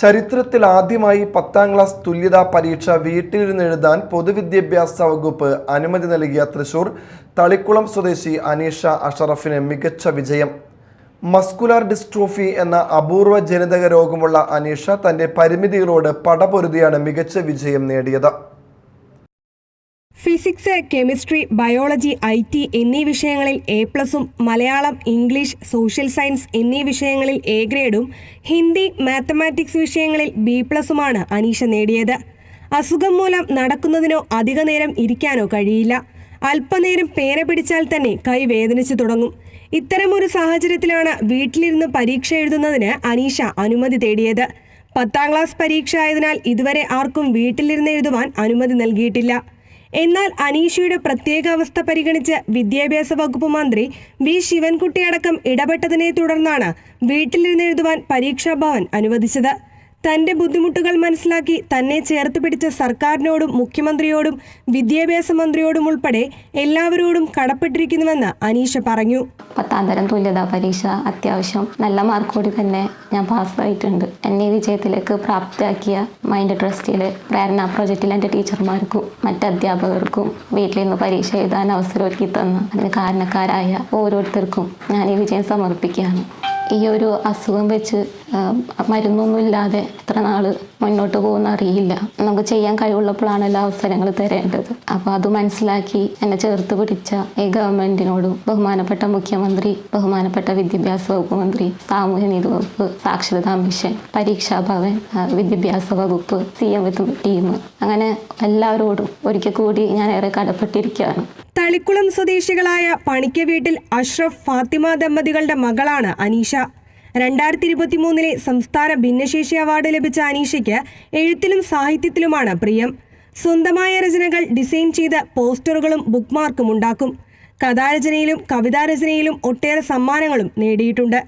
ചരിത്രത്തിൽ ആദ്യമായി 10ാം ക്ലാസ് തുല്യതാ പരീക്ഷ വീട്ടിലിരുന്ന് എഴുതാൻ പൊതുവിദ്യാഭ്യാസ വകുപ്പ് അനുമതി നൽകിയ തൃശൂർ തളിക്കുളം സ്വദേശി അനീഷ അഷറഫിന് മികച്ച വിജയം. മസ്കുലാർ ഡിസ്ട്രോഫി എന്ന അപൂർവ ജനിതക രോഗമുള്ള അനീഷ തന്റെ പരിമിതികളോട് പടപൊരുതിയാണ് മികച്ച വിജയം നേടിയത്. ഫിസിക്സ്, കെമിസ്ട്രി, ബയോളജി, IT എന്നീ വിഷയങ്ങളിൽ A+ഉം മലയാളം, ഇംഗ്ലീഷ്, സോഷ്യൽ സയൻസ് എന്നീ വിഷയങ്ങളിൽ A ഗ്രേഡും ഹിന്ദി, മാത്തമാറ്റിക്സ് വിഷയങ്ങളിൽ B+ഉമാണ് അനീഷ നേടിയത്. അസുഖം മൂലം നടക്കുന്നതിനോ അധിക നേരം ഇരിക്കാനോ കഴിയില്ല. അല്പനേരം പേന പിടിച്ചാൽ തന്നെ കൈ വേദനിച്ചു തുടങ്ങും. ഇത്തരമൊരു സാഹചര്യത്തിലാണ് വീട്ടിലിരുന്ന് പരീക്ഷ എഴുതുന്നതിന് അനീഷ അനുമതി തേടിയത്. 10ാം ക്ലാസ് പരീക്ഷ ആയതിനാൽ ഇതുവരെ ആർക്കും വീട്ടിലിരുന്ന് എഴുതുവാൻ അനുമതി നൽകിയിട്ടില്ല. എന്നാൽ അനീഷയുടെ പ്രത്യേക അവസ്ഥ പരിഗണിച്ച് വിദ്യാഭ്യാസ വകുപ്പ് മന്ത്രി വി ശിവൻകുട്ടി അടക്കം ഇടപെട്ടതിനെ തുടർന്നാണ് വീട്ടിലിരുന്ന് എഴുതുവാൻ പരീക്ഷാ ഭവൻ അനുവദിച്ചത്. തന്റെ ബുദ്ധിമുട്ടുകൾ മനസ്സിലാക്കി തന്നെ ചേർത്ത് പിടിച്ച സർക്കാരിനോടും മുഖ്യമന്ത്രിയോടും വിദ്യാഭ്യാസ മന്ത്രിയോടും ഉൾപ്പെടെ എല്ലാവരോടും കടപ്പെട്ടിരിക്കുന്നുവെന്ന് അനീഷ പറഞ്ഞു. 10ാം തരം തുല്യതാ പരീക്ഷ അത്യാവശ്യം നല്ല മാർക്കോടി തന്നെ ഞാൻ പാസ്സായിട്ടുണ്ട്. എന്നെ ഈ വിജയത്തിലേക്ക് പ്രാപ്തിയാക്കിയ മൈൻഡ് ട്രസ്റ്റിലെ പ്രേരണ പ്രോജക്റ്റിലെ എൻ്റെ ടീച്ചർമാർക്കും മറ്റ് അധ്യാപകർക്കും വീട്ടിലിരുന്ന് പരീക്ഷ എഴുതാൻ അവസരം ഒരുക്കി തന്ന അതിന് കാരണക്കാരായ ഓരോരുത്തർക്കും ഞാൻ ഈ വിജയം സമർപ്പിക്കുകയാണ്. ഈ ഒരു അസുഖം വെച്ച് മരുന്നൊന്നുമില്ലാതെ എത്ര നാൾ മുന്നോട്ട് പോകുന്ന അറിയില്ല. നമുക്ക് ചെയ്യാൻ കഴിവുള്ളപ്പോഴാണല്ലോ അവസരങ്ങൾ തരേണ്ടത്. അപ്പോൾ അത് മനസ്സിലാക്കി എന്നെ ചേർത്ത് പിടിച്ച ഈ ഗവൺമെന്റിനോടും ബഹുമാനപ്പെട്ട മുഖ്യമന്ത്രി, ബഹുമാനപ്പെട്ട വിദ്യാഭ്യാസ വകുപ്പ് മന്ത്രി, സാമൂഹ്യനീതി വകുപ്പ്, സാക്ഷരതാ മിഷൻ, പരീക്ഷാ ഭവൻ, വിദ്യാഭ്യാസ വകുപ്പ്, CM ടീം, അങ്ങനെ എല്ലാവരോടും ഒരിക്കൽ കൂടി ഞാൻ ഏറെ കടപ്പെട്ടിരിക്കുകയാണ്. തളിക്കുളം സ്വദേശികളായ പണിക്ക വീട്ടിൽ അഷ്റഫ്, ഫാത്തിമ ദമ്പതികളുടെ മകളാണ് അനീഷ. 2023 സംസ്ഥാന ഭിന്നശേഷി അവാർഡ് ലഭിച്ച അനീഷയ്ക്ക് എഴുത്തിലും സാഹിത്യത്തിലുമാണ് പ്രിയം. സ്വന്തമായ രചനകൾ ഡിസൈൻ ചെയ്ത് പോസ്റ്ററുകളും ബുക്ക് മാർക്കും ഉണ്ടാക്കും. കഥാരചനയിലും കവിതാരചനയിലും ഒട്ടേറെ സമ്മാനങ്ങളും നേടിയിട്ടുണ്ട്.